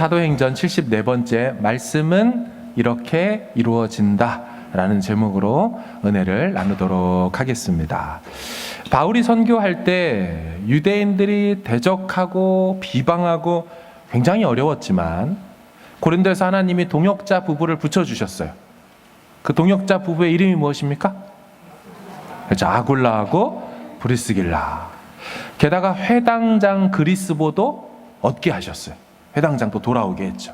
사도행전 74번째 말씀은 이렇게 이루어진다 라는 제목으로 은혜를 나누도록 하겠습니다. 바울이 선교할 때 유대인들이 대적하고 비방하고 굉장히 어려웠지만 고린도에서 하나님이 동역자 부부를 붙여주셨어요. 그 동역자 부부의 이름이 무엇입니까? 그렇죠. 아굴라하고 브리스길라. 게다가 회당장 그리스보도 얻게 하셨어요. 회당장도 돌아오게 했죠.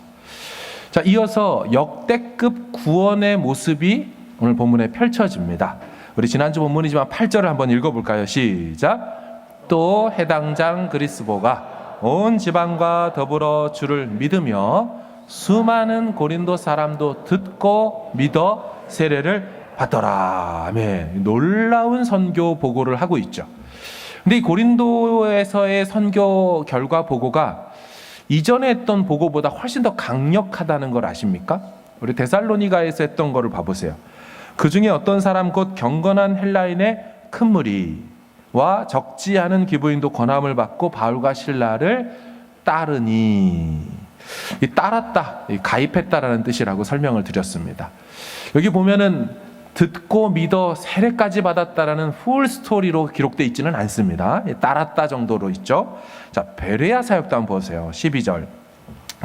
자, 이어서 역대급 구원의 모습이 오늘 본문에 펼쳐집니다. 우리 지난주 본문이지만 8절을 한번 읽어볼까요? 시작. 또 회당장 그리스보가 온 지방과 더불어 주를 믿으며 수많은 고린도 사람도 듣고 믿어 세례를 받더라. 아멘. 놀라운 선교 보고를 하고 있죠. 근데 이 고린도에서의 선교 결과 보고가 이전에 했던 보고보다 훨씬 더 강력하다는 걸 아십니까? 우리 데살로니가에서 했던 거를 봐보세요. 그 중에 어떤 사람 곧 경건한 헬라인의 큰 무리와 적지 않은 기부인도 권함을 받고 바울과 실라를 따르니, 이 따랐다, 이 가입했다라는 뜻이라고 설명을 드렸습니다. 여기 보면은 듣고 믿어 세례까지 받았다라는 풀 스토리로 기록되어 있지는 않습니다. 따랐다 정도로 있죠. 자, 베레아 사역도 한번 보세요. 12절.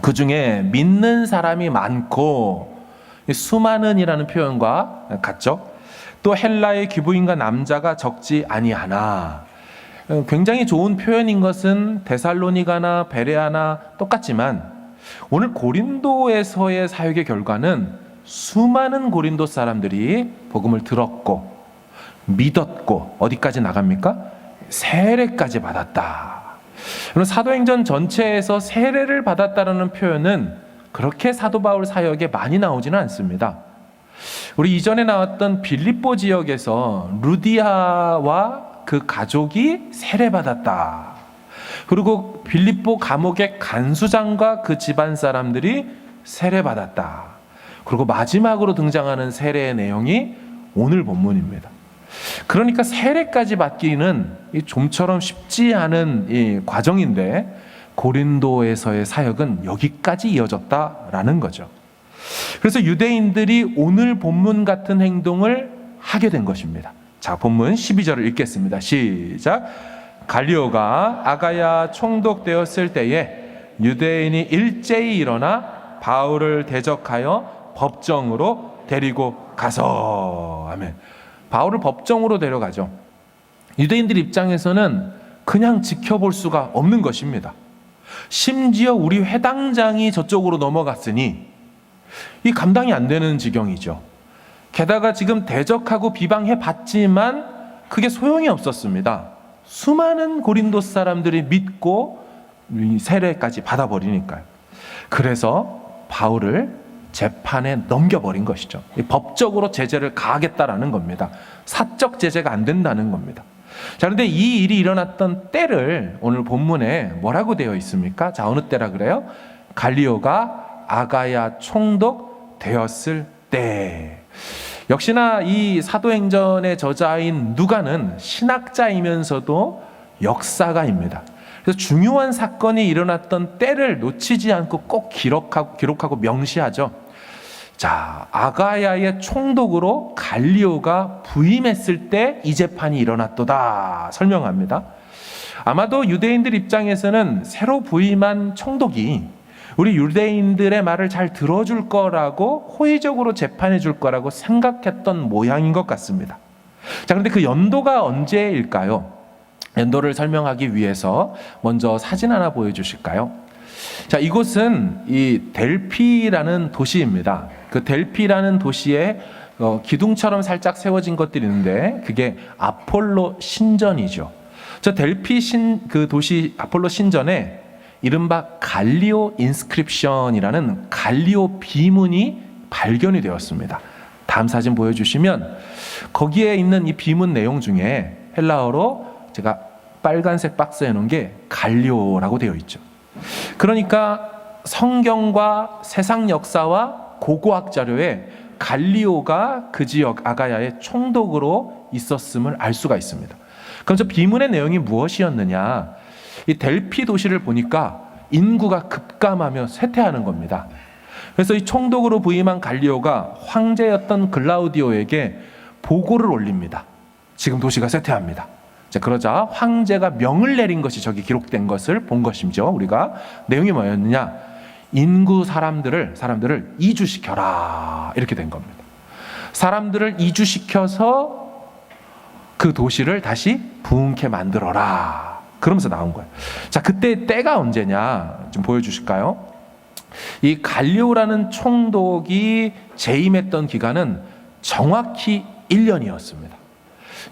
그 중에 믿는 사람이 많고 수많은이라는 표현과 같죠. 또 헬라의 기부인과 남자가 적지 아니하나. 굉장히 좋은 표현인 것은 데살로니가나 베레아나 똑같지만 오늘 고린도에서의 사역의 결과는 수많은 고린도 사람들이 복음을 들었고 믿었고 어디까지 나갑니까? 세례까지 받았다. 사도행전 전체에서 세례를 받았다는 표현은 그렇게 사도 바울 사역에 많이 나오지는 않습니다. 우리 이전에 나왔던 빌립보 지역에서 루디아와 그 가족이 세례받았다. 그리고 빌립보 감옥의 간수장과 그 집안 사람들이 세례받았다. 그리고 마지막으로 등장하는 세례의 내용이 오늘 본문입니다. 그러니까 세례까지 받기는 좀처럼 쉽지 않은 이 과정인데 고린도에서의 사역은 여기까지 이어졌다라는 거죠. 그래서 유대인들이 오늘 본문 같은 행동을 하게 된 것입니다. 자, 본문 12절을 읽겠습니다. 시작. 갈리오가 아가야 총독되었을 때에 유대인이 일제히 일어나 바울을 대적하여 법정으로 데리고 가서. 아멘. 바울을 법정으로 데려가죠. 유대인들 입장에서는 그냥 지켜볼 수가 없는 것입니다. 심지어 우리 회당장이 저쪽으로 넘어갔으니 이 감당이 안 되는 지경이죠. 게다가 지금 대적하고 비방해 봤지만 그게 소용이 없었습니다. 수많은 고린도 사람들이 믿고 세례까지 받아버리니까요. 그래서 바울을 재판에 넘겨버린 것이죠. 법적으로 제재를 가하겠다라는 겁니다. 사적 제재가 안 된다는 겁니다. 자, 그런데 이 일이 일어났던 때를 오늘 본문에 뭐라고 되어 있습니까? 자, 어느 때라 그래요? 갈리오가 아가야 총독 되었을 때. 역시나 이 사도행전의 저자인 누가는 신학자이면서도 역사가입니다. 그래서 중요한 사건이 일어났던 때를 놓치지 않고 꼭 기록하고 명시하죠. 자, 아가야의 총독으로 갈리오가 부임했을 때 이 재판이 일어났도다 설명합니다. 아마도 유대인들 입장에서는 새로 부임한 총독이 우리 유대인들의 말을 잘 들어줄 거라고 호의적으로 재판해 줄 거라고 생각했던 모양인 것 같습니다. 자, 그런데 그 연도가 언제일까요? 연도를 설명하기 위해서 먼저 사진 하나 보여주실까요? 자, 이곳은 이 델피라는 도시입니다. 그 델피라는 도시에 기둥처럼 살짝 세워진 것들이 있는데 그게 아폴로 신전이죠. 저 델피 그 도시 아폴로 신전에 이른바 갈리오 인스크립션이라는 갈리오 비문이 발견이 되었습니다. 다음 사진 보여주시면 거기에 있는 이 비문 내용 중에 헬라어로 제가 빨간색 박스에 놓은 게 갈리오라고 되어 있죠. 그러니까 성경과 세상 역사와 고고학 자료에 갈리오가 그 지역 아가야의 총독으로 있었음을 알 수가 있습니다. 그럼 저 비문의 내용이 무엇이었느냐? 이 델피 도시를 보니까 인구가 급감하며 쇠퇴하는 겁니다. 그래서 이 총독으로 부임한 갈리오가 황제였던 글라우디오에게 보고를 올립니다. 지금 도시가 쇠퇴합니다. 자, 그러자 황제가 명을 내린 것이 저기 기록된 것을 본 것이죠. 우리가 내용이 뭐였느냐? 인구 사람들을 이주시켜라, 이렇게 된 겁니다. 사람들을 이주시켜서 그 도시를 다시 부흥케 만들어라, 그러면서 나온 거예요. 자, 그때 때가 언제냐 좀 보여주실까요? 이 갈리오라는 총독이 재임했던 기간은 정확히 1년이었습니다.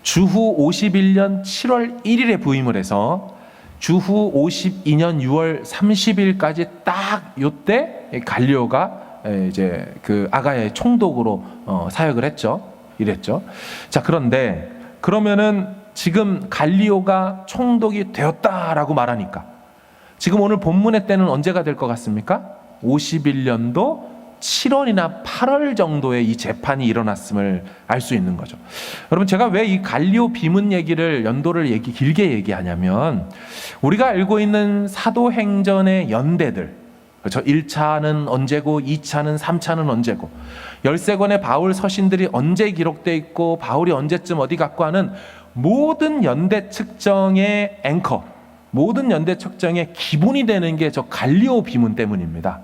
주후 51년 7월 1일에 부임을 해서 주후 52년 6월 30일까지 딱 요때 갈리오가 이제 그 아가야의 총독으로 사역을 했죠. 이랬죠. 자, 그런데 그러면은 지금 갈리오가 총독이 되었다라고 말하니까 지금 오늘 본문의 때는 언제가 될 것 같습니까? 51년도 7월이나 8월 정도에 이 재판이 일어났음을 알 수 있는 거죠. 여러분, 제가 왜 이 갈리오 비문 얘기를 연도를 길게 얘기하냐면 우리가 알고 있는 사도행전의 연대들, 그렇죠? 1차는 언제고 2차는 3차는 언제고 13권의 바울 서신들이 언제 기록되어 있고 바울이 언제쯤 어디 갔고 하는 모든 연대 측정의 앵커, 모든 연대 측정의 기본이 되는 게 저 갈리오 비문 때문입니다.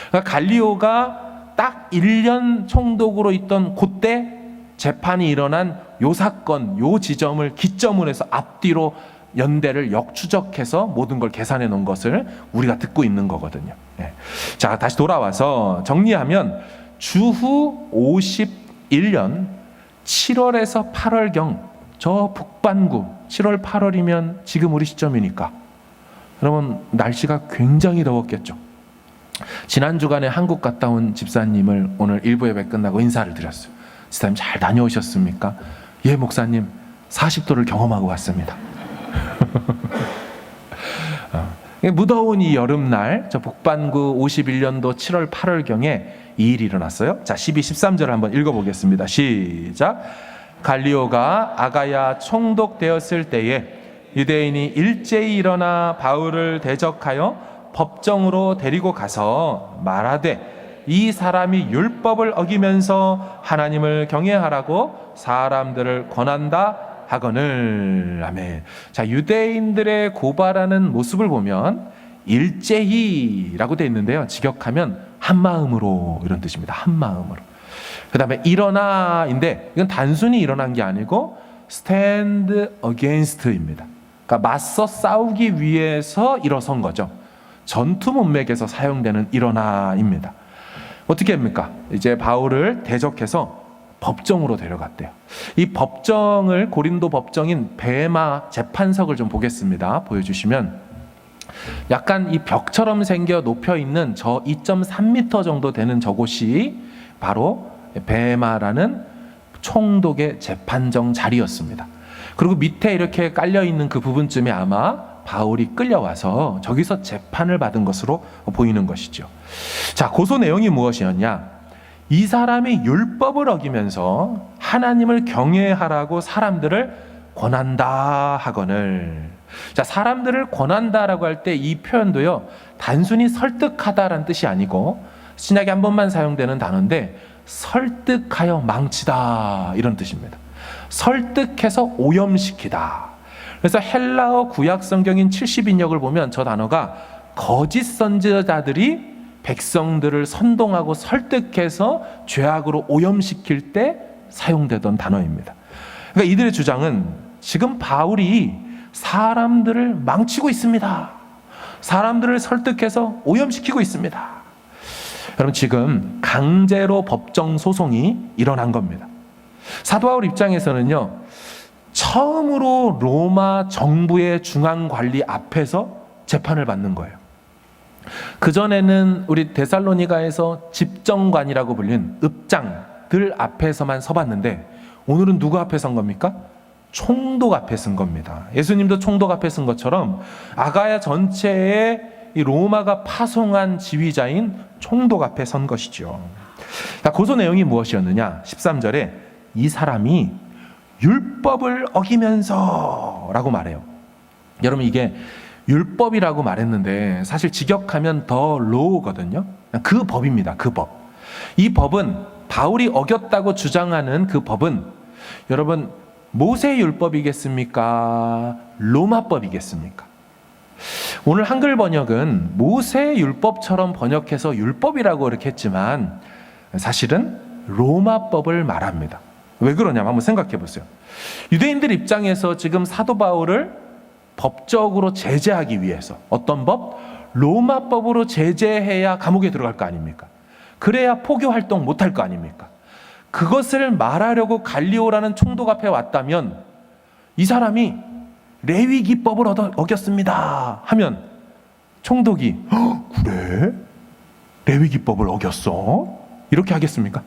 그러니까 갈리오가 딱 1년 총독으로 있던 그때 재판이 일어난 요 사건, 요 지점을 기점으로 해서 앞뒤로 연대를 역추적해서 모든 걸 계산해 놓은 것을 우리가 듣고 있는 거거든요. 네. 자, 다시 돌아와서 정리하면 주후 51년 7월에서 8월경 저 북반구 7월 8월이면 지금 우리 시점이니까 여러분 날씨가 굉장히 더웠겠죠. 지난 주간에 한국 갔다 온 집사님을 오늘 일부 예배 끝나고 인사를 드렸어요. 집사님 잘 다녀오셨습니까? 예, 목사님 40도를 경험하고 왔습니다. 무더운 이 여름날 저 북반구 51년도 7월 8월경에 이 일이 일어났어요. 자, 12, 13절을 한번 읽어보겠습니다. 시작. 갈리오가 아가야 총독 되었을 때에 유대인이 일제히 일어나 바울을 대적하여 법정으로 데리고 가서 말하되 이 사람이 율법을 어기면서 하나님을 경외하라고 사람들을 권한다 하거늘. 아멘. 자, 유대인들의 고발하는 모습을 보면 일제히라고 되어 있는데요. 직역하면 한 마음으로, 이런 뜻입니다. 한 마음으로. 그 다음에 일어나인데 이건 단순히 일어난 게 아니고 stand against입니다. 그러니까 맞서 싸우기 위해서 일어선 거죠. 전투 문맥에서 사용되는 일어나입니다. 어떻게 합니까? 이제 바울을 대적해서 법정으로 데려갔대요. 이 법정을 고린도 법정인 베마 재판석을 좀 보겠습니다. 보여주시면 약간 이 벽처럼 생겨 높여 있는 저 2.3m 정도 되는 저곳이 바로 베마라는 총독의 재판정 자리였습니다. 그리고 밑에 이렇게 깔려 있는 그 부분쯤에 아마 바울이 끌려와서 저기서 재판을 받은 것으로 보이는 것이죠. 자, 고소 내용이 무엇이었냐? 이 사람이 율법을 어기면서 하나님을 경외하라고 사람들을 권한다 하거늘. 자, 사람들을 권한다라고 할 때 이 표현도요, 단순히 설득하다라는 뜻이 아니고 신약에 한 번만 사용되는 단어인데 설득하여 망치다, 이런 뜻입니다. 설득해서 오염시키다. 그래서 헬라어 구약 성경인 70인역을 보면 저 단어가 거짓 선지자들이 백성들을 선동하고 설득해서 죄악으로 오염시킬 때 사용되던 단어입니다. 그러니까 이들의 주장은 지금 바울이 사람들을 망치고 있습니다. 사람들을 설득해서 오염시키고 있습니다. 여러분, 지금 강제로 법정 소송이 일어난 겁니다. 사도 바울 입장에서는요, 처음으로 로마 정부의 중앙관리 앞에서 재판을 받는 거예요. 그전에는 우리 데살로니가에서 집정관이라고 불린 읍장들 앞에서만 서봤는데 오늘은 누구 앞에 선 겁니까? 총독 앞에 선 겁니다. 예수님도 총독 앞에 선 것처럼 아가야 전체에 이 로마가 파송한 지휘자인 총독 앞에 선 것이죠. 고소 내용이 무엇이었느냐? 13절에 이 사람이 율법을 어기면서 라고 말해요. 여러분, 이게 율법이라고 말했는데 사실 직역하면 더 로우거든요. 그 법입니다. 그 법. 이 법은 바울이 어겼다고 주장하는 그 법은 여러분 모세 율법이겠습니까? 로마법이겠습니까? 오늘 한글 번역은 모세 율법처럼 번역해서 율법이라고 이렇게 했지만 사실은 로마법을 말합니다. 왜 그러냐면 한번 생각해 보세요. 유대인들 입장에서 지금 사도 바울을 법적으로 제재하기 위해서 어떤 법? 로마법으로 제재해야 감옥에 들어갈 거 아닙니까? 그래야 포교 활동 못할 거 아닙니까? 그것을 말하려고 갈리오라는 총독 앞에 왔다면 이 사람이 레위기법을 어겼습니다 하면 총독이 그래? 레위기법을 어겼어? 이렇게 하겠습니까?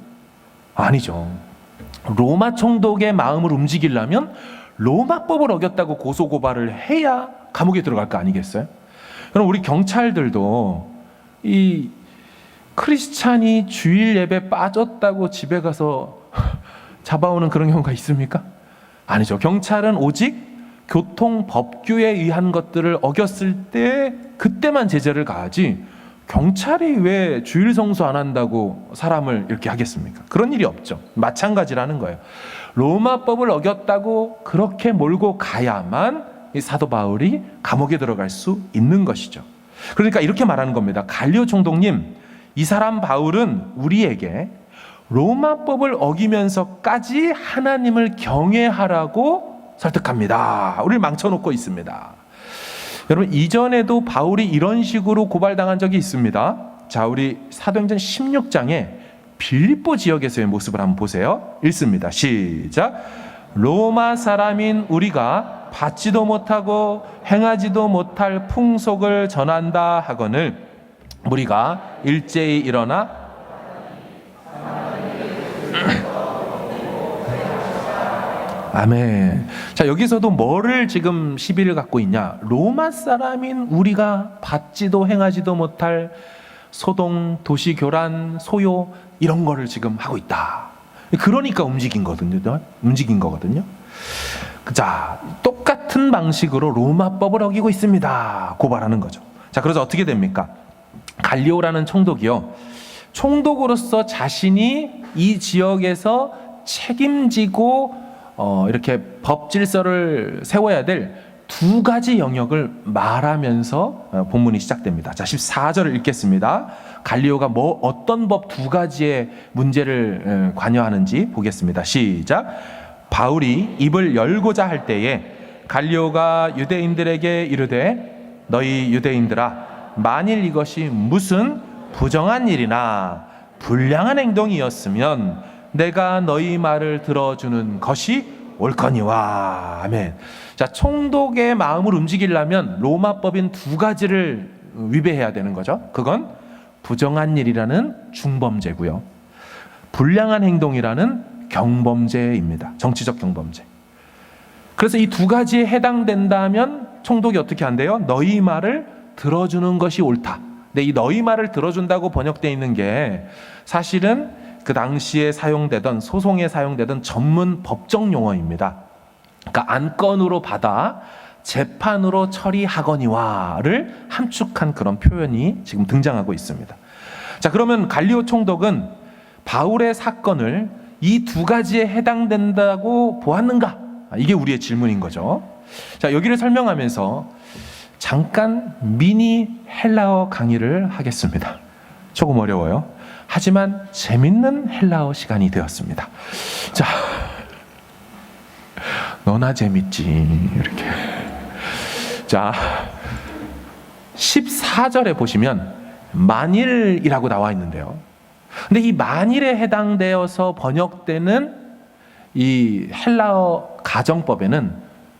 아니죠. 로마 총독의 마음을 움직이려면 로마법을 어겼다고 고소고발을 해야 감옥에 들어갈 거 아니겠어요? 그럼 우리 경찰들도 이 크리스찬이 주일 예배 빠졌다고 집에 가서 잡아오는 그런 경우가 있습니까? 아니죠. 경찰은 오직 교통법규에 의한 것들을 어겼을 때 그때만 제재를 가하지 경찰이 왜 주일 성수 안 한다고 사람을 이렇게 하겠습니까? 그런 일이 없죠. 마찬가지라는 거예요. 로마법을 어겼다고 그렇게 몰고 가야만 이 사도 바울이 감옥에 들어갈 수 있는 것이죠. 그러니까 이렇게 말하는 겁니다. 갈리오 총독님, 이 사람 바울은 우리에게 로마법을 어기면서까지 하나님을 경외하라고 설득합니다. 우리를 망쳐놓고 있습니다. 여러분, 이전에도 바울이 이런 식으로 고발당한 적이 있습니다. 자, 우리 사도행전 16장에 빌립보 지역에서의 모습을 한번 보세요. 읽습니다. 시작. 로마 사람인 우리가 받지도 못하고 행하지도 못할 풍속을 전한다 하거늘 우리가 일제히 일어나 아멘. 자, 여기서도 뭐를 지금 시비를 갖고 있냐? 로마 사람인 우리가 받지도 행하지도 못할 소동, 도시 교란, 소요 이런 거를 지금 하고 있다. 그러니까 움직인 거거든요. 자, 똑같은 방식으로 로마법을 어기고 있습니다. 고발하는 거죠. 자, 그래서 어떻게 됩니까? 갈리오라는 총독이요. 총독으로서 자신이 이 지역에서 책임지고 이렇게 법 질서를 세워야 될 두 가지 영역을 말하면서 본문이 시작됩니다. 자, 14절을 읽겠습니다. 갈리오가 어떤 법 두 가지의 문제를 관여하는지 보겠습니다. 시작. 바울이 입을 열고자 할 때에 갈리오가 유대인들에게 이르되 너희 유대인들아 만일 이것이 무슨 부정한 일이나 불량한 행동이었으면 내가 너희 말을 들어주는 것이 옳거니와. 아멘. 자, 총독의 마음을 움직이려면 로마법인 두 가지를 위배해야 되는 거죠. 그건 부정한 일이라는 중범죄고요, 불량한 행동이라는 경범죄입니다. 정치적 경범죄. 그래서 이 두 가지에 해당된다면 총독이 어떻게 한대요? 너희 말을 들어주는 것이 옳다. 근데 이 너희 말을 들어준다고 번역되어 있는 게 사실은 그 당시에 사용되던 소송에 사용되던 전문 법정 용어입니다. 그러니까 안건으로 받아 재판으로 처리하거니와를 함축한 그런 표현이 지금 등장하고 있습니다. 자, 그러면 갈리오 총독은 바울의 사건을 이 두 가지에 해당된다고 보았는가? 이게 우리의 질문인 거죠. 자, 여기를 설명하면서 잠깐 미니 헬라어 강의를 하겠습니다. 조금 어려워요. 하지만 재밌는 헬라어 시간이 되었습니다. 자, 너나 재밌지 이렇게. 자, 14절에 보시면 만일이라고 나와 있는데요. 근데 이 만일에 해당되어서 번역되는 이 헬라어 가정법에는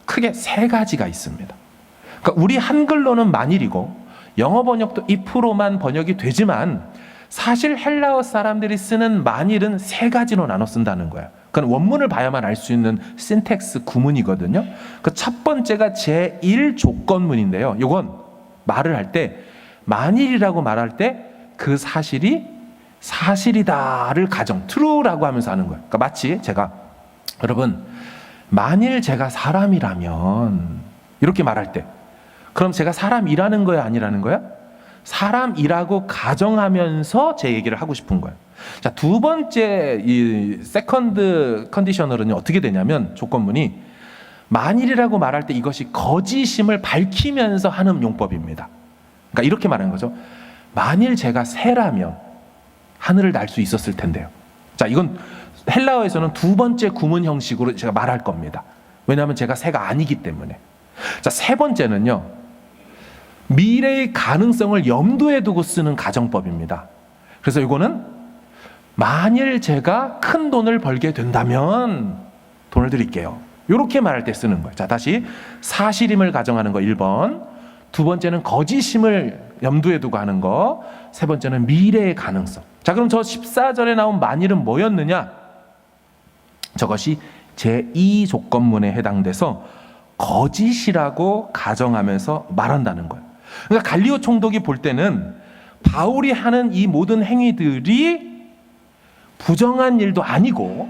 크게 세 가지가 있습니다. 그러니까 우리 한글로는 만일이고 영어 번역도 if로만 번역이 되지만 사실 헬라어 사람들이 쓰는 만일은 세 가지로 나눠 쓴다는 거예요. 그건 원문을 봐야만 알 수 있는 신텍스 구문이거든요. 그 첫 번째가 제1 조건문인데요. 이건 말을 할 때 만일이라고 말할 때 그 사실이 사실이다를 가정, true라고 하면서 하는 거예요. 그러니까 마치 제가 여러분 만일 제가 사람이라면 이렇게 말할 때 그럼 제가 사람 일하는 거야, 아니라는 거야? 사람 일하고 가정하면서 제 얘기를 하고 싶은 거예요. 자, 두 번째 이 세컨드 컨디셔널은 어떻게 되냐면 조건문이 만일이라고 말할 때 이것이 거짓임을 밝히면서 하는 용법입니다. 그러니까 이렇게 말하는 거죠. 만일 제가 새라면 하늘을 날 수 있었을 텐데요. 자, 이건 헬라어에서는 두 번째 구문 형식으로 제가 말할 겁니다. 왜냐하면 제가 새가 아니기 때문에. 자, 세 번째는요, 미래의 가능성을 염두에 두고 쓰는 가정법입니다. 그래서 이거는 만일 제가 큰 돈을 벌게 된다면 돈을 드릴게요. 이렇게 말할 때 쓰는 거예요. 자, 다시 사실임을 가정하는 거 1번, 두 번째는 거짓임을 염두에 두고 하는 거, 세 번째는 미래의 가능성. 자, 그럼 저 14절에 나온 만일은 뭐였느냐? 저것이 제2 조건문에 해당돼서 거짓이라고 가정하면서 말한다는 거예요. 그러니까 갈리오 총독이 볼 때는 바울이 하는 이 모든 행위들이 부정한 일도 아니고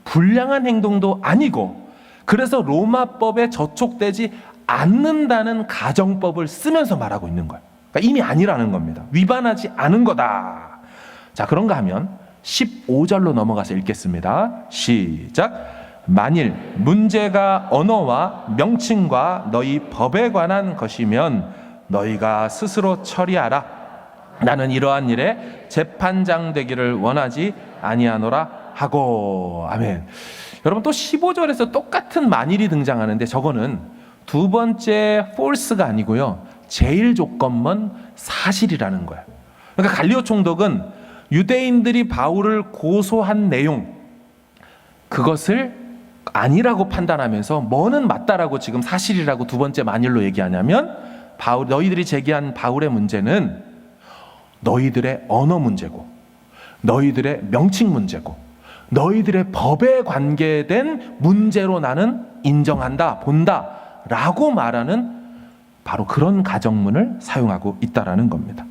불량한 행동도 아니고, 그래서 로마법에 저촉되지 않는다는 가정법을 쓰면서 말하고 있는 거예요. 그러니까 이미 아니라는 겁니다. 위반하지 않은 거다. 자, 그런가 하면 15절로 넘어가서 읽겠습니다. 시작. 만일 문제가 언어와 명칭과 너희 법에 관한 것이면 너희가 스스로 처리하라. 나는 이러한 일에 재판장 되기를 원하지 아니하노라 하고. 아멘. 여러분, 또 15절에서 똑같은 만일이 등장하는데 저거는 두 번째 false가 아니고요, 제일 조건문 사실이라는 거예요. 그러니까 갈리오 총독은 유대인들이 바울을 고소한 내용, 그것을 아니라고 판단하면서 뭐는 맞다라고 지금 사실이라고 두 번째 만일로 얘기하냐면, 너희들이 제기한 바울의 문제는 너희들의 언어 문제고 너희들의 명칭 문제고 너희들의 법에 관계된 문제로 나는 인정한다, 본다 라고 말하는 바로 그런 가정문을 사용하고 있다라는 겁니다.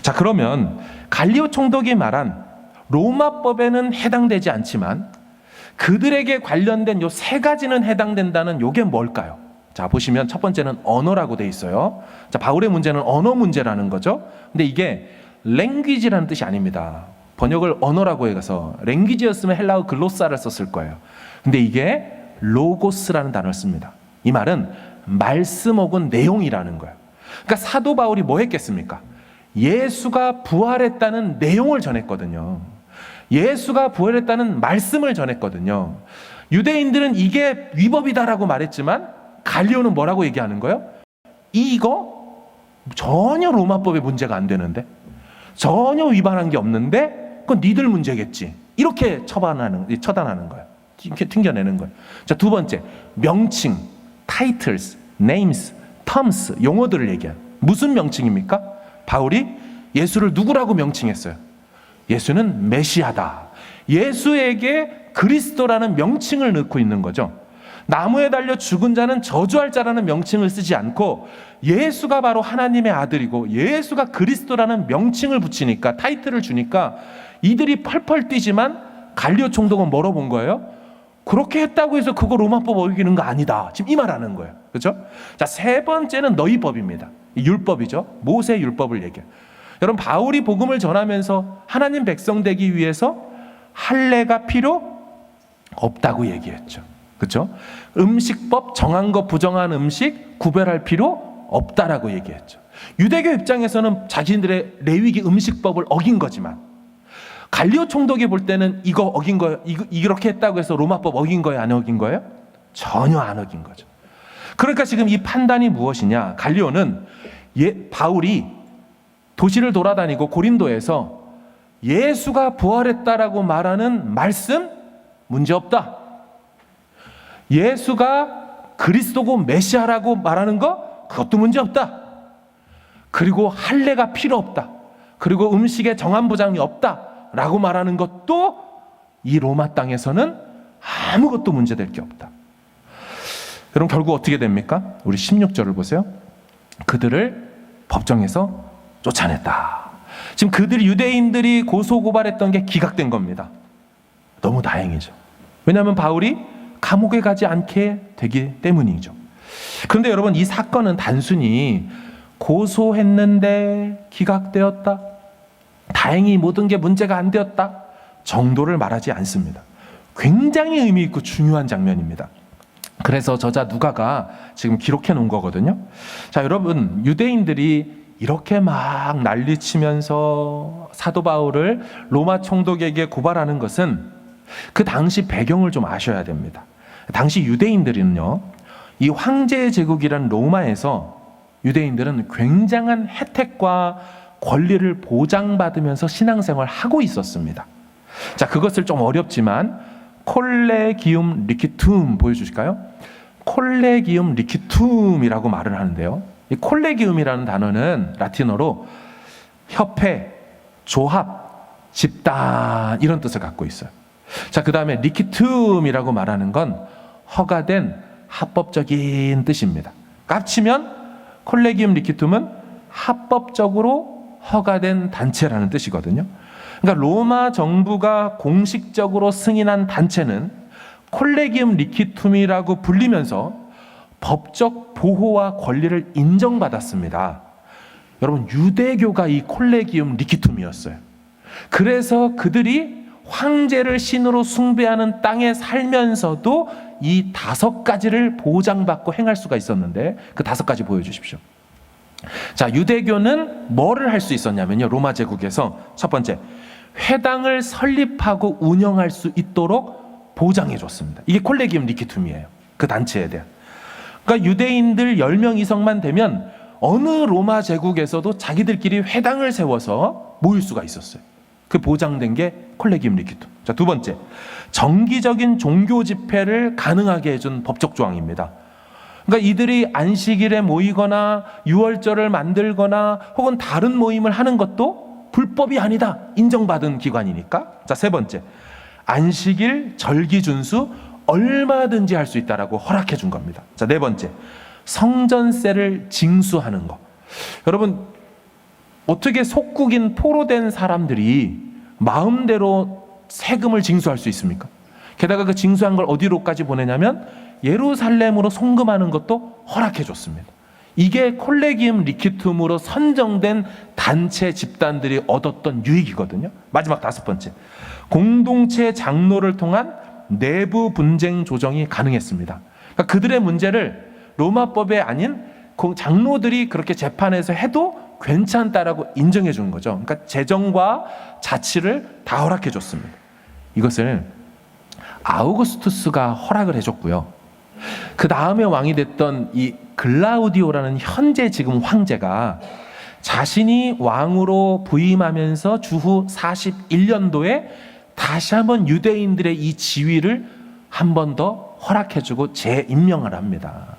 자, 그러면 갈리오 총독이 말한 로마법에는 해당되지 않지만 그들에게 관련된 요 세 가지는 해당된다는 요게 뭘까요? 자, 보시면 첫 번째는 언어라고 돼 있어요. 자, 바울의 문제는 언어 문제라는 거죠. 근데 이게 language라는 뜻이 아닙니다. 번역을 언어라고 해서 language였으면 헬라어 글로사를 썼을 거예요. 근데 이게 로고스라는 단어를 씁니다. 이 말은 말씀 혹은 내용이라는 거예요. 그러니까 사도 바울이 뭐 했겠습니까? 예수가 부활했다는 내용을 전했거든요. 예수가 부활했다는 말씀을 전했거든요. 유대인들은 이게 위법이다라고 말했지만 갈리오는 뭐라고 얘기하는 거예요? 이거 전혀 로마법에 문제가 안 되는데, 전혀 위반한 게 없는데 그건 니들 문제겠지, 이렇게 처단하는 거예요. 튕겨내는 거예요. 자, 두 번째, 명칭, titles, names, terms, 용어들을 얘기해요. 무슨 명칭입니까? 바울이 예수를 누구라고 명칭했어요? 예수는 메시아다. 예수에게 그리스도라는 명칭을 넣고 있는 거죠. 나무에 달려 죽은 자는 저주할 자라는 명칭을 쓰지 않고 예수가 바로 하나님의 아들이고 예수가 그리스도라는 명칭을 붙이니까, 타이틀을 주니까 이들이 펄펄 뛰지만 갈리오 총독은 뭐로 본 거예요? 그렇게 했다고 해서 그거 로마법 어기는 거 아니다, 지금 이 말하는 거예요. 그렇죠? 자, 세 번째는 너희 법입니다. 율법이죠. 모세 율법을 얘기해요. 여러분, 바울이 복음을 전하면서 하나님 백성 되기 위해서 할례가 필요 없다고 얘기했죠. 그렇죠? 음식법, 정한 것 부정한 음식 구별할 필요 없다라고 얘기했죠. 유대교 입장에서는 자신들의 레위기 음식법을 어긴 거지만 갈리오 총독이 볼 때는 이거 어긴 거예요, 이렇게 했다고 해서 로마법 어긴 거예요, 안 어긴 거예요? 전혀 안 어긴 거죠. 그러니까 지금 이 판단이 무엇이냐? 갈리오는 바울이 도시를 돌아다니고 고린도에서 예수가 부활했다라고 말하는 말씀 문제없다, 예수가 그리스도고 메시아라고 말하는 거 그것도 문제없다, 그리고 할례가 필요 없다, 그리고 음식에 정한 보장이 없다 라고 말하는 것도 이 로마 땅에서는 아무것도 문제될 게 없다. 여러분, 결국 어떻게 됩니까? 우리 16절을 보세요. 그들을 법정에서 쫓아냈다. 지금 그들 유대인들이 고소고발했던 게 기각된 겁니다. 너무 다행이죠. 왜냐하면 바울이 감옥에 가지 않게 되기 때문이죠. 그런데 여러분, 이 사건은 단순히 고소했는데 기각되었다, 다행히 모든 게 문제가 안 되었다 정도를 말하지 않습니다. 굉장히 의미 있고 중요한 장면입니다. 그래서 저자 누가가 지금 기록해 놓은 거거든요. 자, 여러분, 유대인들이 이렇게 막 난리치면서 사도 바울을 로마 총독에게 고발하는 것은 그 당시 배경을 좀 아셔야 됩니다. 당시 유대인들은요, 이 황제의 제국이란 로마에서 유대인들은 굉장한 혜택과 권리를 보장받으면서 신앙생활을 하고 있었습니다. 자, 그것을 좀 어렵지만 콜레기움 리퀴툼 보여주실까요? 콜레기움 리퀴툼이라고 말을 하는데요. 이 콜레기움이라는 단어는 라틴어로 협회, 조합, 집단 이런 뜻을 갖고 있어요. 자, 그 다음에 리퀴툼이라고 말하는 건 허가된 합법적인 뜻입니다. 합치면 콜레기움 리퀴툼은 합법적으로 허가된 단체라는 뜻이거든요. 그러니까 로마 정부가 공식적으로 승인한 단체는 콜레기움 리퀴툼이라고 불리면서 법적 보호와 권리를 인정받았습니다. 여러분, 유대교가 이 콜레기움 리퀴툼이었어요. 그래서 그들이 황제를 신으로 숭배하는 땅에 살면서도 이 5가지를 보장받고 행할 수가 있었는데, 그 5가지 보여주십시오. 자, 유대교는 뭐를 할 수 있었냐면요, 로마 제국에서 첫 번째, 회당을 설립하고 운영할 수 있도록 보장해 줬습니다. 이게 콜레기움 리퀴툼이에요, 그 단체에 대한. 그러니까 유대인들 10명 이상만 되면 어느 로마 제국에서도 자기들끼리 회당을 세워서 모일 수가 있었어요. 그 보장된 게 콜레기움 리퀴툼. 자, 두 번째, 정기적인 종교 집회를 가능하게 해준 법적 조항입니다. 그러니까 이들이 안식일에 모이거나 유월절을 만들거나 혹은 다른 모임을 하는 것도 불법이 아니다, 인정받은 기관이니까. 자, 세 번째, 안식일 절기 준수 얼마든지 할 수 있다라고 허락해 준 겁니다. 자, 네 번째, 성전세를 징수하는 거. 여러분, 어떻게 속국인 포로된 사람들이 마음대로 세금을 징수할 수 있습니까? 게다가 그 징수한 걸 어디로까지 보내냐면 예루살렘으로 송금하는 것도 허락해 줬습니다. 이게 콜레기움 리퀴툼으로 선정된 단체 집단들이 얻었던 유익이거든요. 마지막 5번째, 공동체 장로를 통한 내부 분쟁 조정이 가능했습니다. 그러니까 그들의 문제를 로마법에 아닌 장로들이 그렇게 재판에서 해도 괜찮다라고 인정해 주는 거죠. 그러니까 재정과 자치를 다 허락해 줬습니다. 이것을 아우구스투스가 허락을 해줬고요. 그 다음에 왕이 됐던 이 글라우디오라는 현재 지금 황제가 자신이 왕으로 부임하면서 주후 41년도에 다시 한번 유대인들의 이 지위를 한 번 더 허락해주고 재임명을 합니다.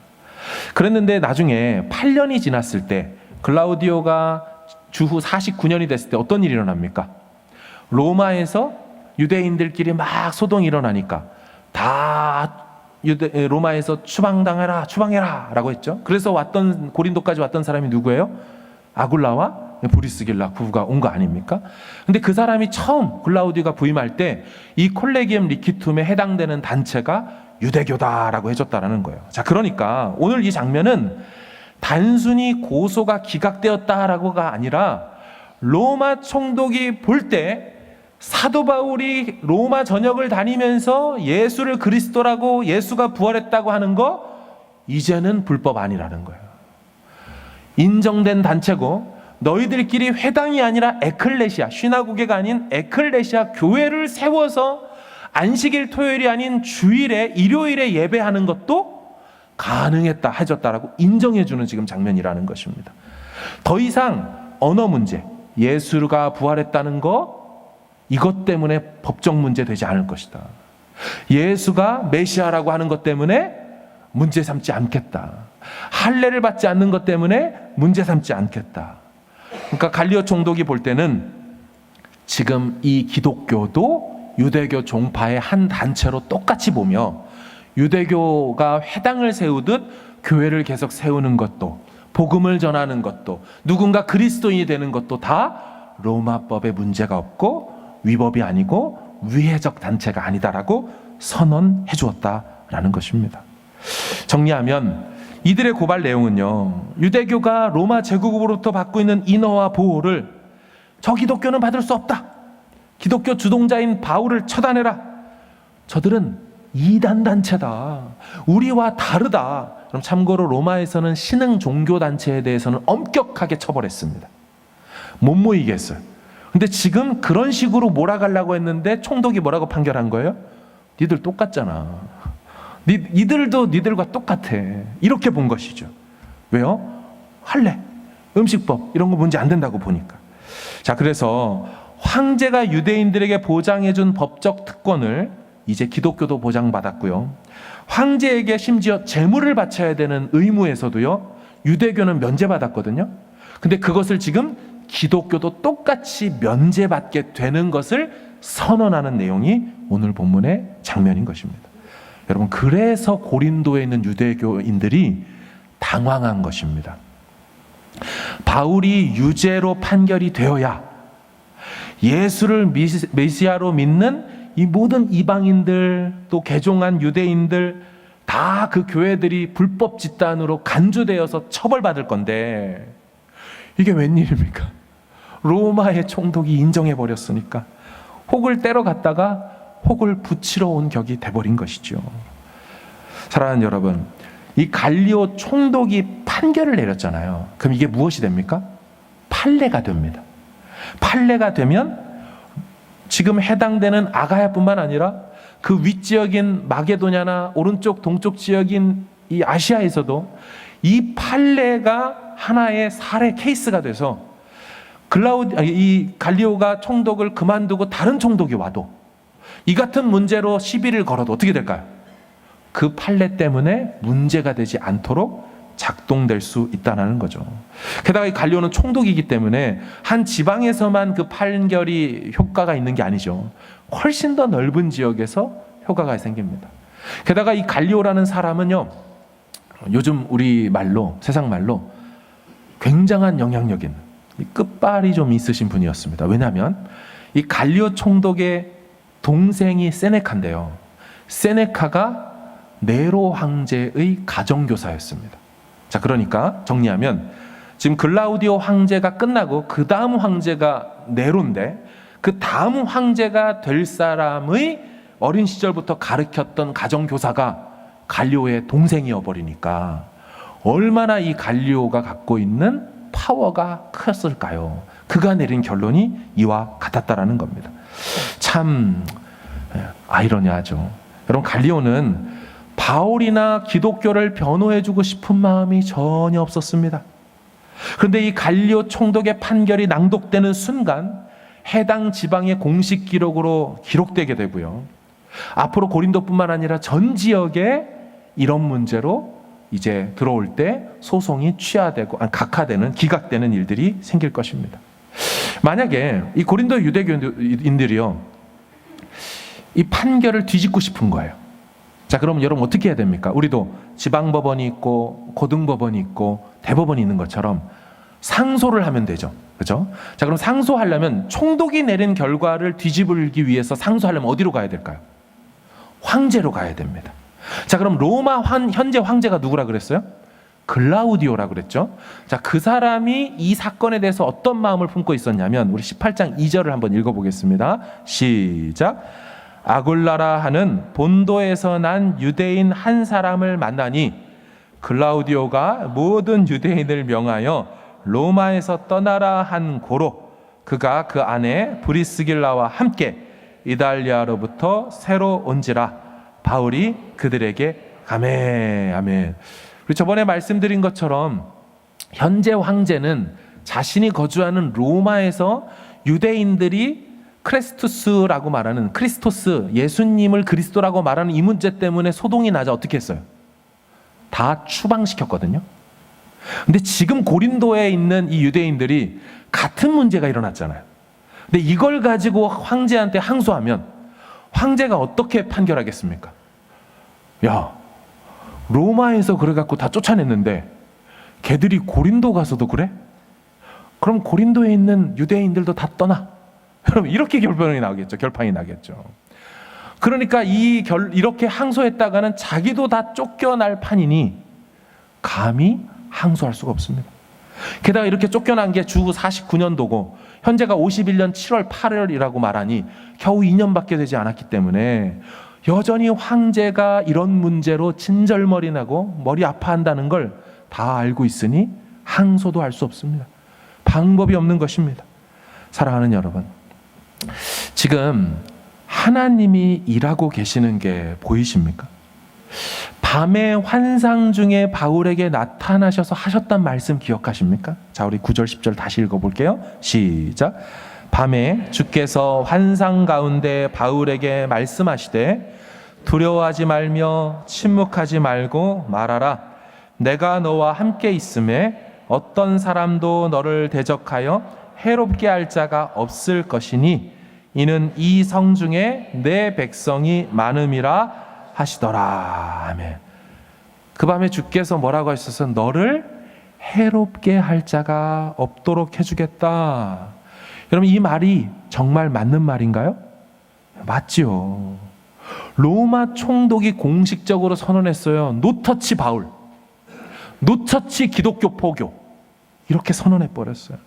그랬는데 나중에 8년이 지났을 때, 글라우디오가 주후 49년이 됐을 때 어떤 일이 일어납니까? 로마에서 유대인들끼리 막 소동이 일어나니까 다 로마에서 추방해라 라고 했죠. 그래서 고린도까지 왔던 사람이 누구예요? 아굴라와 브리스길라 부부가 온 거 아닙니까? 근데 그 사람이 처음 글라우디오가 부임할 때 이 콜레기움 리퀴툼에 해당되는 단체가 유대교다라고 해줬다라는 거예요. 자, 그러니까 오늘 이 장면은 단순히 고소가 기각되었다라고가 아니라 로마 총독이 볼 때 사도 바울이 로마 전역을 다니면서 예수를 그리스도라고, 예수가 부활했다고 하는 거 이제는 불법 아니라는 거예요. 인정된 단체고 너희들끼리 회당이 아니라 에클레시아, 시나고게가 아닌 에클레시아 교회를 세워서 안식일 토요일이 아닌 주일에, 일요일에 예배하는 것도 가능했다, 해줬다라고 인정해주는 지금 장면이라는 것입니다. 더 이상 언어 문제, 예수가 부활했다는 거 이것 때문에 법적 문제 되지 않을 것이다. 예수가 메시아라고 하는 것 때문에 문제 삼지 않겠다. 할례를 받지 않는 것 때문에 문제 삼지 않겠다. 그러니까 갈리오 총독이 볼 때는 지금 이 기독교도 유대교 종파의 한 단체로 똑같이 보며 유대교가 회당을 세우듯 교회를 계속 세우는 것도, 복음을 전하는 것도, 누군가 그리스도인이 되는 것도 다 로마법에 문제가 없고 위법이 아니고 위해적 단체가 아니다라고 선언해 주었다라는 것입니다. 정리하면 이들의 고발 내용은요, 유대교가 로마 제국으로부터 받고 있는 인허와 보호를 저 기독교는 받을 수 없다. 기독교 주동자인 바울을 처단해라. 저들은 이단 단체다. 우리와 다르다. 그럼 참고로 로마에서는 신흥 종교 단체에 대해서는 엄격하게 처벌했습니다. 못 모이게 했어요. 근데 지금 그런 식으로 몰아가려고 했는데 총독이 뭐라고 판결한 거예요? 니들 똑같잖아. 니들도 니들과 똑같아. 이렇게 본 것이죠. 왜요? 할례, 음식법 이런 거 문제 안 된다고 보니까. 자, 그래서 황제가 유대인들에게 보장해준 법적 특권을 이제 기독교도 보장받았고요. 황제에게 심지어 제물을 바쳐야 되는 의무에서도요, 유대교는 면제받았거든요. 근데 그것을 지금 기독교도 똑같이 면제받게 되는 것을 선언하는 내용이 오늘 본문의 장면인 것입니다. 여러분, 그래서 고린도에 있는 유대교인들이 당황한 것입니다. 바울이 유죄로 판결이 되어야 예수를 메시아로 믿는 이 모든 이방인들, 또 개종한 유대인들 다 그 교회들이 불법 집단으로 간주되어서 처벌받을 건데, 이게 웬일입니까? 로마의 총독이 인정해버렸으니까 혹을 때려 갔다가 혹을 붙이러 온 격이 돼버린 것이죠. 사랑하는 여러분, 이 갈리오 총독이 판결을 내렸잖아요. 그럼 이게 무엇이 됩니까? 판례가 됩니다. 판례가 되면 지금 해당되는 아가야뿐만 아니라 그 윗지역인 마게도냐나 오른쪽 동쪽 지역인 이 아시아에서도 이 판례가 하나의 사례 케이스가 돼서 이 갈리오가 총독을 그만두고 다른 총독이 와도 이 같은 문제로 시비를 걸어도 어떻게 될까요? 그 판례 때문에 문제가 되지 않도록 작동될 수 있다는 거죠. 게다가 이 갈리오는 총독이기 때문에 한 지방에서만 그 판결이 효과가 있는 게 아니죠. 훨씬 더 넓은 지역에서 효과가 생깁니다. 게다가 이 갈리오라는 사람은요, 요즘 우리 말로, 세상 말로 굉장한 영향력인 끝발이 좀 있으신 분이었습니다. 왜냐하면 이 갈리오 총독의 동생이 세네카인데요, 세네카가 네로 황제의 가정교사였습니다. 자, 그러니까 정리하면 지금 글라우디오 황제가 끝나고 그 다음 황제가 네로인데, 그 다음 황제가 될 사람의 어린 시절부터 가르쳤던 가정교사가 갈리오의 동생이어 버리니까 얼마나 이 갈리오가 갖고 있는 파워가 컸을까요? 그가 내린 결론이 이와 같았다라는 겁니다. 참 아이러니하죠. 여러분, 갈리오는 바울이나 기독교를 변호해주고 싶은 마음이 전혀 없었습니다. 그런데 이 갈리오 총독의 판결이 낭독되는 순간 해당 지방의 공식 기록으로 기록되게 되고요. 앞으로 고린도뿐만 아니라 전 지역에 이런 문제로 이제 들어올 때 소송이 각하되는, 기각되는 일들이 생길 것입니다. 만약에 이 고린도 유대교인들이요, 이 판결을 뒤집고 싶은 거예요. 자, 그럼 여러분 어떻게 해야 됩니까? 우리도 지방법원이 있고 고등법원이 있고 대법원이 있는 것처럼 상소를 하면 되죠. 그렇죠? 자, 그럼 상소하려면 총독이 내린 결과를 뒤집기 위해서 상소하려면 어디로 가야 될까요? 황제로 가야 됩니다. 자, 그럼 로마 현재 황제가 누구라 그랬어요? 글라우디오라 그랬죠. 자, 그 사람이 이 사건에 대해서 어떤 마음을 품고 있었냐면, 우리 18장 2절을 한번 읽어보겠습니다. 시작. 아굴라라 하는 본도에서 난 유대인 한 사람을 만나니 글라우디오가 모든 유대인을 명하여 로마에서 떠나라 한 고로 그가 그 안에 브리스길라와 함께 이달리아로부터 새로 온지라 바울이 그들에게 아멘. 아멘. 우리 저번에 말씀드린 것처럼 현재 황제는 자신이 거주하는 로마에서 유대인들이 크리스토스라고 말하는, 크리스토스, 예수님을 그리스도라고 말하는 이 문제 때문에 소동이 나자 어떻게 했어요? 다 추방시켰거든요. 근데 지금 고린도에 있는 이 유대인들이 같은 문제가 일어났잖아요. 근데 이걸 가지고 황제한테 항소하면 황제가 어떻게 판결하겠습니까? 야, 로마에서 그래갖고 다 쫓아냈는데 걔들이 고린도 가서도 그래? 그럼 고린도에 있는 유대인들도 다 떠나. 여러분, 이렇게 결판이 나겠죠. 그러니까 이렇게 항소했다가는 자기도 다 쫓겨날 판이니 감히 항소할 수가 없습니다. 게다가 이렇게 쫓겨난 게 주 49년도고 현재가 51년 7월 8일이라고 말하니 겨우 2년밖에 되지 않았기 때문에 여전히 황제가 이런 문제로 진절머리 나고 머리 아파한다는 걸 다 알고 있으니 항소도 할 수 없습니다. 방법이 없는 것입니다. 사랑하는 여러분, 지금 하나님이 일하고 계시는 게 보이십니까? 밤의 환상 중에 바울에게 나타나셔서 하셨단 말씀 기억하십니까? 자, 우리 9절 10절 다시 읽어볼게요. 시작. 밤에 주께서 환상 가운데 바울에게 말씀하시되 두려워하지 말며 침묵하지 말고 말하라. 내가 너와 함께 있음에 어떤 사람도 너를 대적하여 해롭게 할 자가 없을 것이니 이는 이 성 중에 내 백성이 많음이라 하시더라. 아멘. 그 밤에 주께서 뭐라고 하셔서 너를 해롭게 할 자가 없도록 해주겠다. 여러분, 이 말이 정말 맞는 말인가요? 맞지요. 로마 총독이 공식적으로 선언했어요. 노터치 바울, 노터치 기독교 포교, 이렇게 선언해 버렸어요.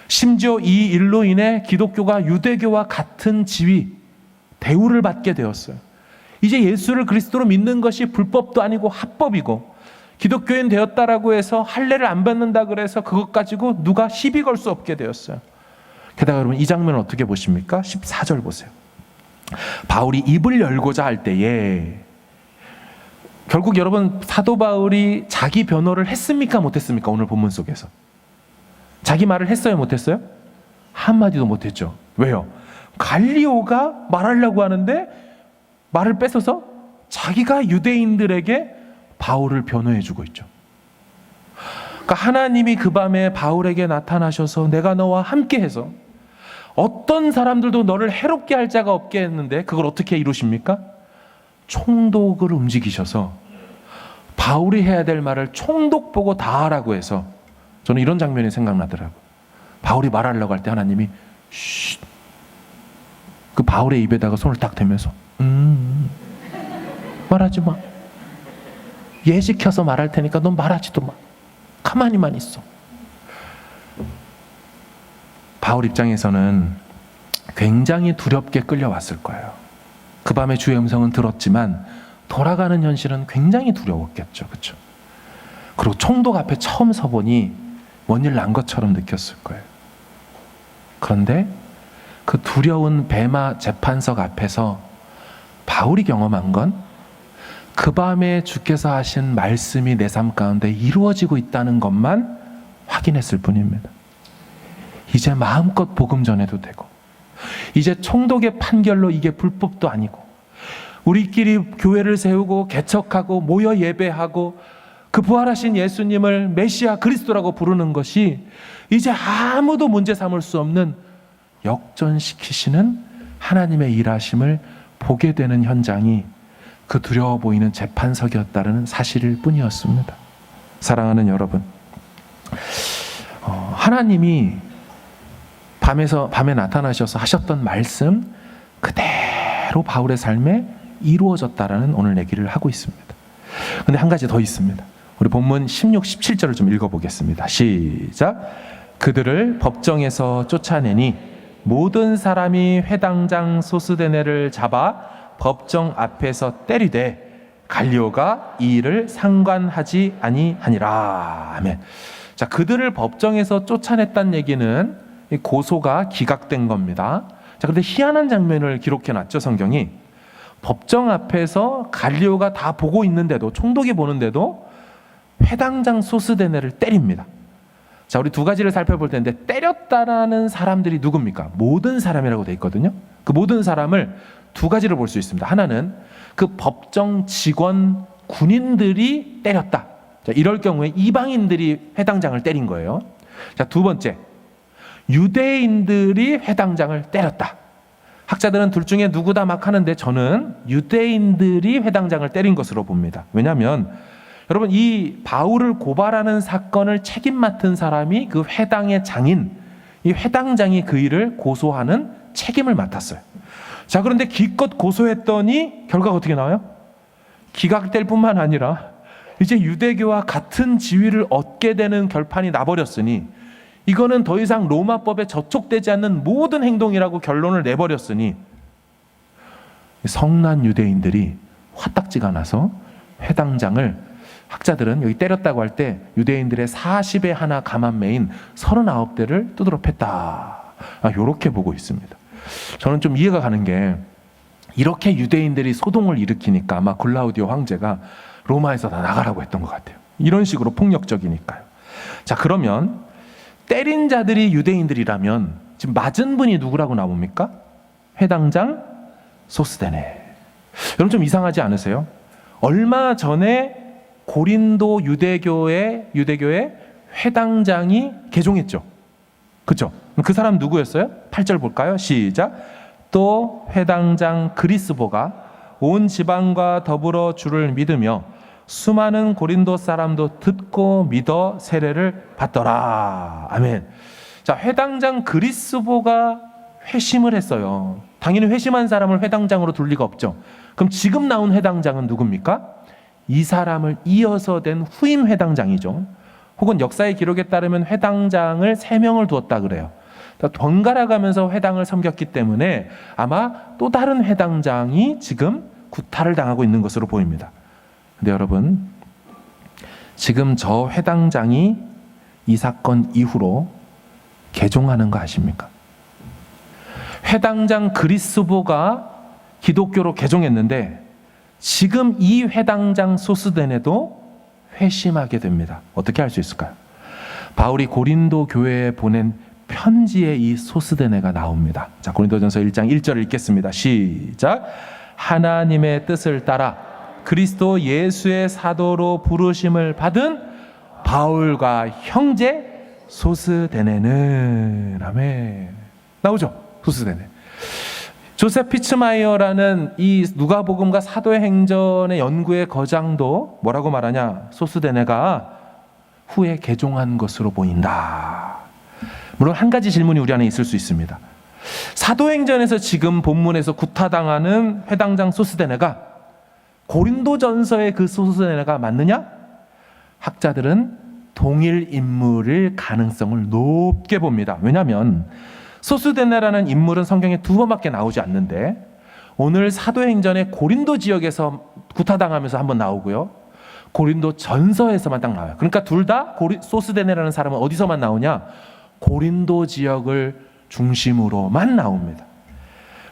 심지어 이 일로 인해 기독교가 유대교와 같은 지위, 대우를 받게 되었어요. 이제 예수를 그리스도로 믿는 것이 불법도 아니고 합법이고 기독교인 되었다라고 해서 할례를 안 받는다 그래서 그것 가지고 누가 시비 걸 수 없게 되었어요. 게다가 여러분, 이 장면을 어떻게 보십니까? 14절 보세요. 바울이 입을 열고자 할 때에 결국 여러분, 사도 바울이 자기 변호를 했습니까? 못했습니까? 오늘 본문 속에서 자기 말을 했어요? 못했어요? 한마디도 못했죠. 왜요? 갈리오가 말하려고 하는데 말을 뺏어서 자기가 유대인들에게 바울을 변호해주고 있죠. 그러니까 하나님이 그 밤에 바울에게 나타나셔서 내가 너와 함께해서 어떤 사람들도 너를 해롭게 할 자가 없게 했는데 그걸 어떻게 이루십니까? 총독을 움직이셔서 바울이 해야 될 말을 총독 보고 다 하라고 해서, 저는 이런 장면이 생각나더라고요. 바울이 말하려고 할 때 하나님이 쉿, 그 바울의 입에다가 손을 딱 대면서 말하지 마. 예시켜서 말할 테니까 넌 말하지도 마. 가만히만 있어. 바울 입장에서는 굉장히 두렵게 끌려왔을 거예요. 그 밤에 주의 음성은 들었지만 돌아가는 현실은 굉장히 두려웠겠죠. 그렇죠? 그리고 총독 앞에 처음 서보니 뭔 일 난 것처럼 느꼈을 거예요. 그런데 그 두려운 베마 재판석 앞에서 바울이 경험한 건 그 밤에 주께서 하신 말씀이 내 삶 가운데 이루어지고 있다는 것만 확인했을 뿐입니다. 이제 마음껏 복음 전해도 되고, 이제 총독의 판결로 이게 불법도 아니고, 우리끼리 교회를 세우고 개척하고 모여 예배하고 그 부활하신 예수님을 메시아 그리스도라고 부르는 것이 이제 아무도 문제 삼을 수 없는 역전시키시는 하나님의 일하심을 보게 되는 현장이 그 두려워 보이는 재판석이었다는 사실일 뿐이었습니다. 사랑하는 여러분, 하나님이 밤에 나타나셔서 하셨던 말씀 그대로 바울의 삶에 이루어졌다라는 오늘 얘기를 하고 있습니다. 근데 한 가지 더 있습니다. 우리 본문 16, 17절을 좀 읽어보겠습니다. 시작. 그들을 법정에서 쫓아내니 모든 사람이 회당장 소스데네를 잡아 법정 앞에서 때리되 갈리오가 이 일을 상관하지 아니하니라. 아멘. 자, 그들을 법정에서 쫓아냈다는 얘기는 고소가 기각된 겁니다. 자, 그런데 희한한 장면을 기록해놨죠, 성경이. 법정 앞에서 갈리오가 다 보고 있는데도, 총독이 보는데도 회당장 소스데네를 때립니다. 자, 우리 두 가지를 살펴볼 텐데, 때렸다라는 사람들이 누굽니까? 모든 사람이라고 돼 있거든요. 그 모든 사람을 두 가지를 볼 수 있습니다. 하나는 그 법정 직원 군인들이 때렸다. 자, 이럴 경우에 이방인들이 회당장을 때린 거예요. 자, 두 번째, 유대인들이 회당장을 때렸다. 학자들은 둘 중에 누구다 막 하는데 저는 유대인들이 회당장을 때린 것으로 봅니다. 왜냐하면 여러분, 이 바울을 고발하는 사건을 책임 맡은 사람이 그 회당의 장인, 이 회당장이 그 일을 고소하는 책임을 맡았어요. 자, 그런데 기껏 고소했더니 결과가 어떻게 나와요? 기각될 뿐만 아니라 이제 유대교와 같은 지위를 얻게 되는 결판이 나버렸으니 이거는 더 이상 로마법에 저촉되지 않는 모든 행동이라고 결론을 내버렸으니 성난 유대인들이 화딱지가 나서 회당장을, 학자들은 여기 때렸다고 할 때 유대인들의 40에 하나 감한매인 39대를 두드러 팼다, 이렇게 보고 있습니다. 저는 좀 이해가 가는 게, 이렇게 유대인들이 소동을 일으키니까 아마 글라우디오 황제가 로마에서 다 나가라고 했던 것 같아요. 이런 식으로 폭력적이니까요. 자, 그러면 때린 자들이 유대인들이라면 지금 맞은 분이 누구라고 나옵니까? 회당장 소스데네. 여러분 좀 이상하지 않으세요? 얼마 전에 고린도 유대교의 회당장이 개종했죠. 그렇죠? 그 사람 누구였어요? 8절 볼까요? 시작. 또 회당장 그리스보가 온 지방과 더불어 주를 믿으며 수많은 고린도 사람도 듣고 믿어 세례를 받더라. 아멘. 자, 회당장 그리스보가 회심을 했어요. 당연히 회심한 사람을 회당장으로 둘 리가 없죠. 그럼 지금 나온 회당장은 누굽니까? 이 사람을 이어서 된 후임 회당장이죠. 혹은 역사의 기록에 따르면 회당장을 3명을 두었다 그래요. 번갈아 가면서 회당을 섬겼기 때문에 아마 또 다른 회당장이 지금 구타를 당하고 있는 것으로 보입니다. 근데 여러분, 지금 저 회당장이 이 사건 이후로 개종하는 거 아십니까? 회당장 그리스보가 기독교로 개종했는데 지금 이 회당장 소스데네도 회심하게 됩니다. 어떻게 할 수 있을까요? 바울이 고린도 교회에 보낸 편지에 이 소스데네가 나옵니다. 자, 고린도전서 1장 1절 읽겠습니다. 시작. 하나님의 뜻을 따라 그리스도 예수의 사도로 부르심을 받은 바울과 형제 소스데네는, 아멘. 나오죠? 소스데네. 조셉 피츠마이어라는 이 누가복음과 사도행전의 연구의 거장도 뭐라고 말하냐? 소스데네가 후에 개종한 것으로 보인다. 물론 한 가지 질문이 우리 안에 있을 수 있습니다. 사도행전에서 지금 본문에서 구타당하는 회당장 소스데네가 고린도전서의 그 소스데네가 맞느냐? 학자들은 동일 인물일 가능성을 높게 봅니다. 왜냐하면 소스데네라는 인물은 성경에 2번밖에 나오지 않는데 오늘 사도행전의 고린도 지역에서 구타당하면서 한번 나오고요, 고린도 전서에서만 딱 나와요. 그러니까 둘 다 소스데네라는 사람은 어디서만 나오냐? 고린도 지역을 중심으로만 나옵니다.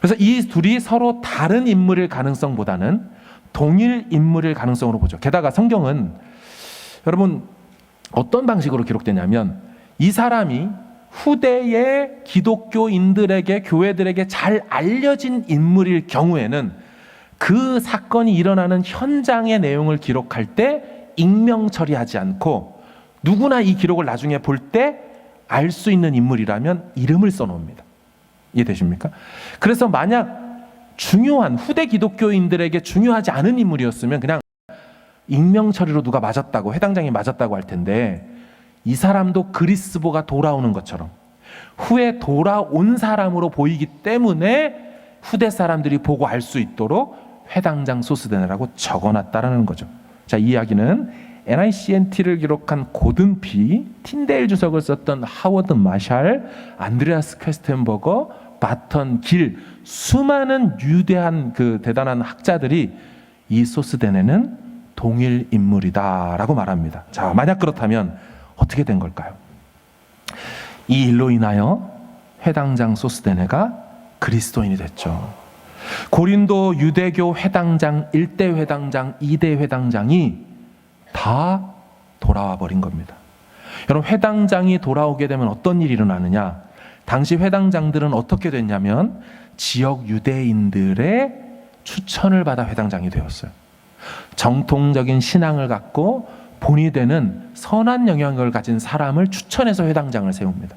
그래서 이 둘이 서로 다른 인물일 가능성보다는 동일 인물일 가능성으로 보죠. 게다가 성경은 여러분 어떤 방식으로 기록되냐면 이 사람이 후대의 기독교인들에게, 교회들에게 잘 알려진 인물일 경우에는 그 사건이 일어나는 현장의 내용을 기록할 때 익명 처리하지 않고 누구나 이 기록을 나중에 볼 때 알 수 있는 인물이라면 이름을 써놓습니다. 이해되십니까? 그래서 만약 중요한 후대 기독교인들에게 중요하지 않은 인물이었으면 그냥 익명 처리로 누가 맞았다고, 회당장이 맞았다고 할 텐데 이 사람도 그리스보가 돌아오는 것처럼 후에 돌아온 사람으로 보이기 때문에 후대 사람들이 보고 알 수 있도록 회당장 소스데네라고 적어놨다라는 거죠. 자, 이 이야기는 NICNT를 기록한 고든 피, 틴데일 주석을 썼던 하워드 마샬, 안드레아스 퀘스텐버거, 바턴 길, 수많은 유대한 그 대단한 학자들이 이 소스데네는 동일 인물이다라고 말합니다. 자, 만약 그렇다면 어떻게 된 걸까요? 이 일로 인하여 회당장 소스데네가 그리스도인이 됐죠. 고린도 유대교 회당장 1대 회당장, 2대 회당장이 다 돌아와 버린 겁니다. 여러분, 회당장이 돌아오게 되면 어떤 일이 일어나느냐? 당시 회당장들은 어떻게 됐냐면 지역 유대인들의 추천을 받아 회당장이 되었어요. 정통적인 신앙을 갖고 본이 되는 선한 영향을 가진 사람을 추천해서 회당장을 세웁니다.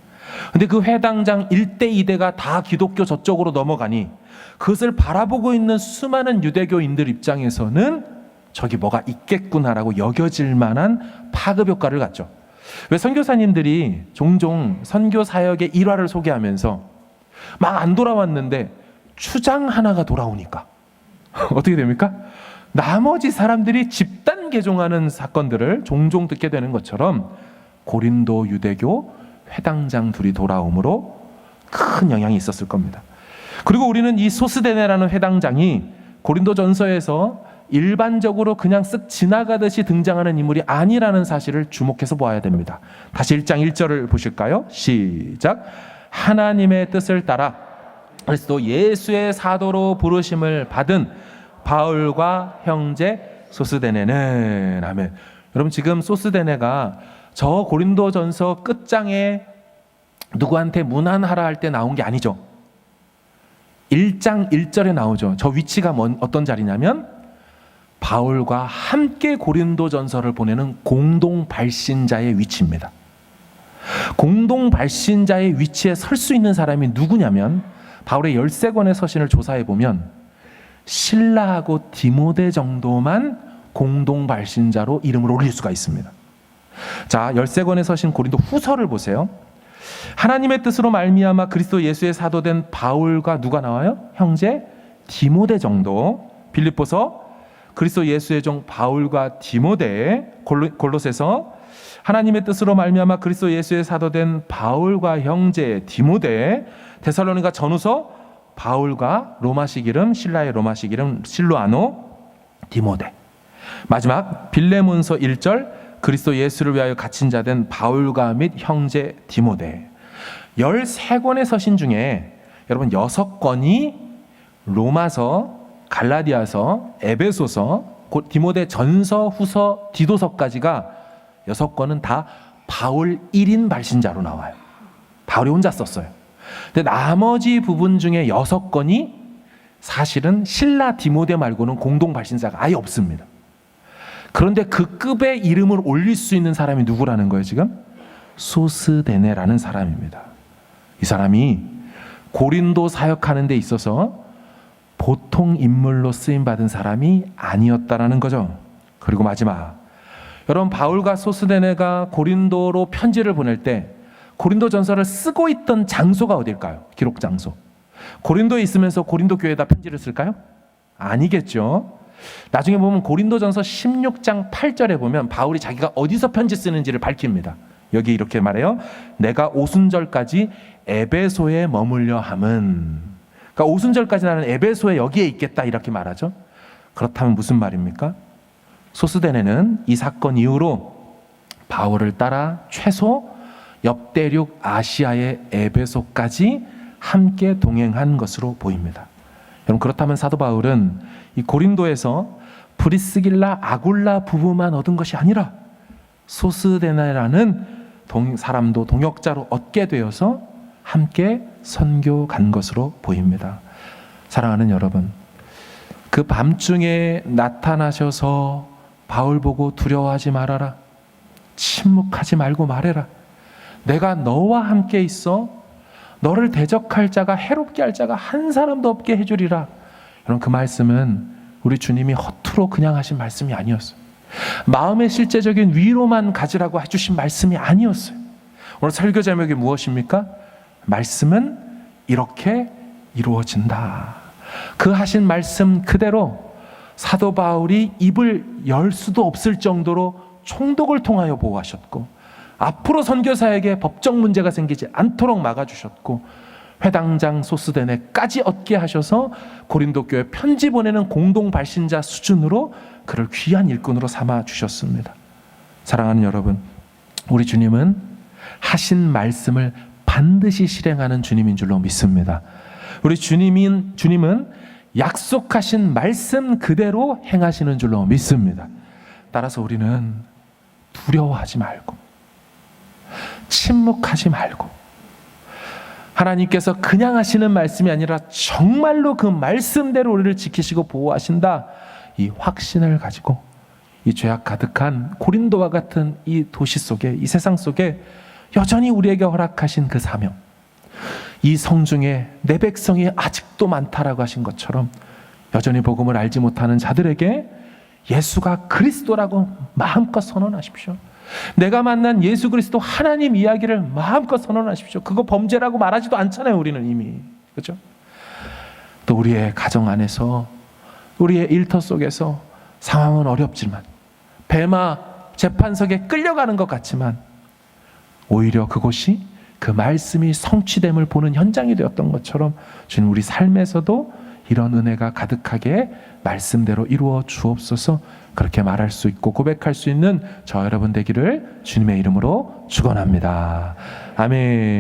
근데 그 회당장 1대 2대가 다 기독교 저쪽으로 넘어가니 그것을 바라보고 있는 수많은 유대교인들 입장에서는 저기 뭐가 있겠구나라고 여겨질 만한 파급 효과를 갖죠. 왜 선교사님들이 종종 선교 사역의 일화를 소개하면서 막 안 돌아왔는데 추장 하나가 돌아오니까 어떻게 됩니까? 나머지 사람들이 집단 개종하는 사건들을 종종 듣게 되는 것처럼 고린도 유대교 회당장 둘이 돌아옴으로 큰 영향이 있었을 겁니다. 그리고 우리는 이 소스데네라는 회당장이 고린도전서에서 일반적으로 그냥 쓱 지나가듯이 등장하는 인물이 아니라는 사실을 주목해서 보아야 됩니다. 다시 1장 1절을 보실까요? 시작. 하나님의 뜻을 따라 그리스도 예수의 사도로 부르심을 받은 바울과 형제 소스데네는 아멘. 여러분, 지금 소스데네가 저 고린도전서 끝장에 누구한테 문안하라 할 때 나온 게 아니죠. 1장 1절에 나오죠. 저 위치가 어떤 자리냐면 바울과 함께 고린도전서를 보내는 공동 발신자의 위치입니다. 공동 발신자의 위치에 설 수 있는 사람이 누구냐면 바울의 13권의 서신을 조사해 보면 실라하고 디모데 정도만 공동 발신자로 이름을 올릴 수가 있습니다. 자, 13권의 서신 고린도 후서를 보세요. 하나님의 뜻으로 말미암아 그리스도 예수의 사도된 바울과 누가 나와요? 형제 디모데 정도. 빌립보서 그리스도 예수의 종 바울과 디모데. 골로새서 하나님의 뜻으로 말미암아 그리스도 예수의 사도된 바울과 형제 디모데. 데살로니가 전후서 바울과 로마식 이름 실라의 로마식 이름 실로아노 디모데. 마지막 빌레몬서 1절 그리스도 예수를 위하여 갇힌 자 된 바울과 및 형제 디모데. 13권의 서신 중에 여러분 6권이 로마서, 갈라디아서, 에베소서, 디모데 전서, 후서, 디도서까지가 6권은 다 바울 1인 발신자로 나와요. 바울이 혼자 썼어요. 근데 나머지 부분 중에 6권이 사실은 실라, 디모데 말고는 공동 발신자가 아예 없습니다. 그런데 그 급의 이름을 올릴 수 있는 사람이 누구라는 거예요, 지금? 소스데네라는 사람입니다. 이 사람이 고린도 사역하는 데 있어서 보통 인물로 쓰임받은 사람이 아니었다라는 거죠. 그리고 마지막, 여러분, 바울과 소스데네가 고린도로 편지를 보낼 때 고린도 전서를 쓰고 있던 장소가 어딜까요? 기록 장소. 고린도에 있으면서 고린도 교회에다 편지를 쓸까요? 아니겠죠. 나중에 보면 고린도전서 16장 8절에 보면 바울이 자기가 어디서 편지 쓰는지를 밝힙니다. 여기 이렇게 말해요. 내가 오순절까지 에베소에 머물려 함은. 그러니까 오순절까지 나는 에베소에 여기에 있겠다 이렇게 말하죠. 그렇다면 무슨 말입니까? 소스데네는 이 사건 이후로 바울을 따라 최소 옆대륙 아시아의 에베소까지 함께 동행한 것으로 보입니다. 여러분, 그렇다면 사도 바울은 이 고린도에서 브리스길라 아굴라 부부만 얻은 것이 아니라 소스데네라는 사람도 동역자로 얻게 되어서 함께 선교 간 것으로 보입니다. 사랑하는 여러분, 그 밤중에 나타나셔서 바울 보고 두려워하지 말아라, 침묵하지 말고 말해라, 내가 너와 함께 있어 너를 대적할 자가, 해롭게 할 자가 한 사람도 없게 해주리라. 여러분, 그 말씀은 우리 주님이 허투루 그냥 하신 말씀이 아니었어요. 마음의 실제적인 위로만 가지라고 해주신 말씀이 아니었어요. 오늘 설교 제목이 무엇입니까? 말씀은 이렇게 이루어진다. 그 하신 말씀 그대로 사도 바울이 입을 열 수도 없을 정도로 총독을 통하여 보호하셨고, 앞으로 선교사에게 법적 문제가 생기지 않도록 막아주셨고, 회당장 소스데네까지 얻게 하셔서 고린도 교회 편지 보내는 공동 발신자 수준으로 그를 귀한 일꾼으로 삼아 주셨습니다. 사랑하는 여러분, 우리 주님은 하신 말씀을 반드시 실행하는 주님인 줄로 믿습니다. 우리 주님은 약속하신 말씀 그대로 행하시는 줄로 믿습니다. 따라서 우리는 두려워하지 말고 침묵하지 말고, 하나님께서 그냥 하시는 말씀이 아니라 정말로 그 말씀대로 우리를 지키시고 보호하신다, 이 확신을 가지고 이 죄악 가득한 고린도와 같은 이 도시 속에, 이 세상 속에 여전히 우리에게 허락하신 그 사명, 이 성중에 내 백성이 아직도 많다라고 하신 것처럼 여전히 복음을 알지 못하는 자들에게 예수가 그리스도라고 마음껏 선언하십시오. 내가 만난 예수 그리스도 하나님 이야기를 마음껏 선언하십시오. 그거 범죄라고 말하지도 않잖아요, 우리는 이미. 그렇죠? 또 우리의 가정 안에서, 우리의 일터 속에서 상황은 어렵지만, 배마 재판석에 끌려가는 것 같지만, 오히려 그곳이 그 말씀이 성취됨을 보는 현장이 되었던 것처럼 주님, 우리 삶에서도 이런 은혜가 가득하게 말씀대로 이루어 주옵소서. 그렇게 말할 수 있고 고백할 수 있는 저 여러분 되기를 주님의 이름으로 축원합니다. 아멘.